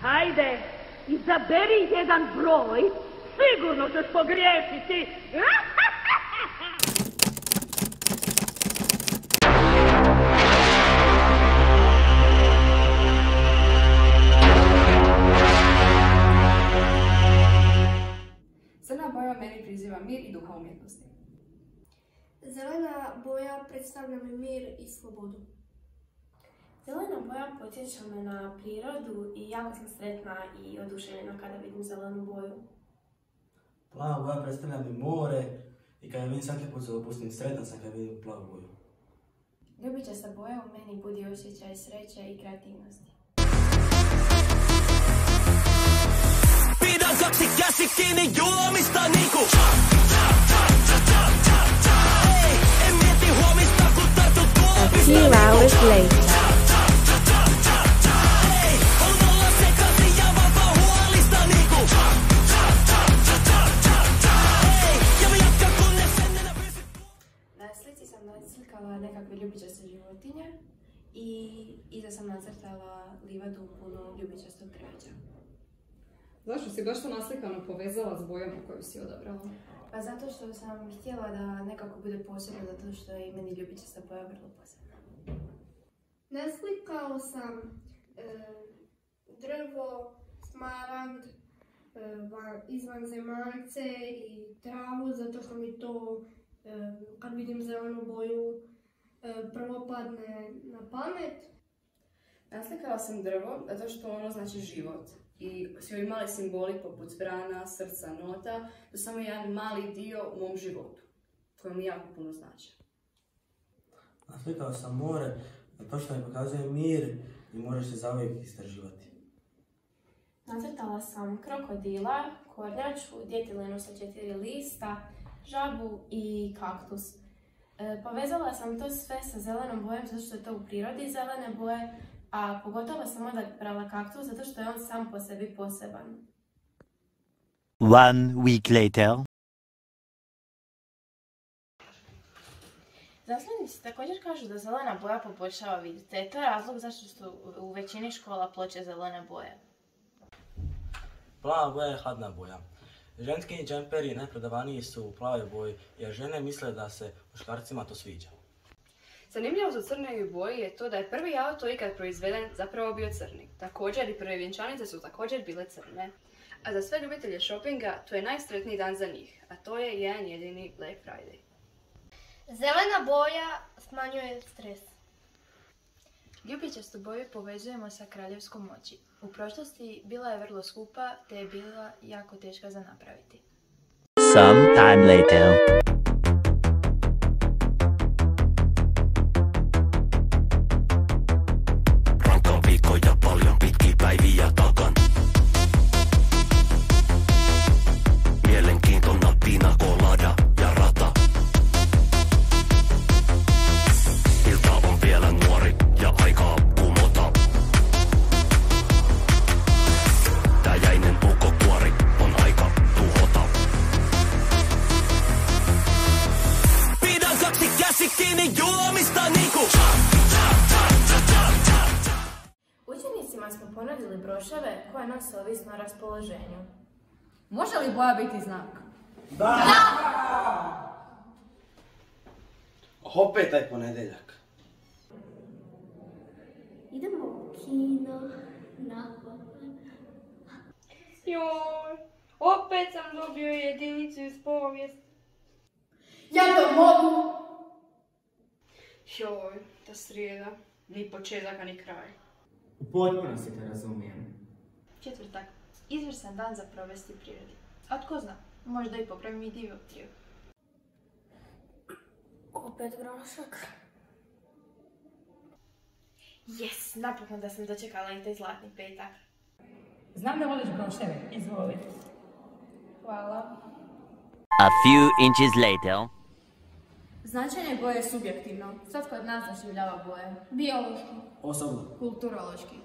Hajde, izaberi jedan broj, sigurno ćeš pogriješiti. Crna boja meni priziva mir i duha umjetnosti. Zelena boja predstavlja mi mir i slobodu. Zelena boja podsjeća me na prirodu i jako sam sretna i oduševljena kada vidim zelenu boju. Plava boja predstavlja mi more i kada vidim svaki put se opustim, sretan sam kada vidim plavu boju. Ljubičasta boja u meni budi osjećaj sreće i kreativnosti. Pidän kaksi käsi kiinni juomista niinku. Ei, en mieti huomista kun tartut tuopista. A few hours later. Ei, on olla sekaisin ja vapaa huolista niinku. Ei, ja me jatka kunnes ennenä pysy. Na slici sam nacrtala nekakve ljubičaste životinje i iza sam nacrtala livadu punu ljubičastog drveća. Zašto si baš to naslikano povezala s bojama koju si odabrala? Pa zato što sam htjela da nekako bude posebno, zato što je i meni ljubičasta boja vrlo posebna. Naslikao sam drvo, smaragd, izvanzemaljce i travu, zato što mi to, kad vidim zelenu boju, prvo padne na pamet. Naslikala sam drvo zato što ono znači život. I svi ovi mali simboli poput zbrana, srca, nota, to je samo jedan mali dio u mom životu, koji mi jako puno znači. Naslikao sam more, zato što mi pokazuje mir i možeš se zauvijek istraživati. Nacrtala sam krokodila, kornjaču, djetelinu sa 4 lista, žabu i kaktus. Povezala sam to sve sa zelenom bojom zato što je to u prirodi zelene boje, a pogotovo sam odabrala kaktus zato što je on sam po sebi poseban. 1 week later. Znanstvenici također kažu da zelena boja poboljšava vid, te je to razlog zašto su u većini škola ploče zelene boje. Plava boja je hladna boja. Ženski džemperi najprodavaniji su u plavoj boji jer žene misle da se muškarcima to sviđa. Zanimljivo za crnoj boji je to da je prvi auto ikad proizveden zapravo bio crni. Također i prve vjenčanice su također bile crne. A za sve ljubitelje shoppinga to je najsretniji dan za njih, a to je jedan jedini Black Friday. Zelena boja smanjuje stres. Ljubičastu boju povezujemo sa kraljevskom moći. U prošlosti bila je vrlo skupa te je bila jako teška za napraviti. Some time later. Učenicima smo ponudili broševe koje nose ovisno o raspoloženju. Može li boja biti znak? Da! Opet taj ponedjeljak. Idemo u kino, napokon. Joj, opet sam dobio jedinicu iz povijesti. Ja to mogu! Joj, ta srijeda, ni početak, ni kraj. U potpunosti te razumijem. Četvrtak. Izvrstan dan za provesti u prirodi. A tko zna, možda i popravim i dioptriju. Opet grošak. Yes, napokon da sam dočekala i taj zlatni petak. Znam da voliš broševe, izvoli. Hvala. A few inches later. Značenje boje je subjektivno. Svatko od nas doživljava boje. Biološki. Osobno. Kulturološki.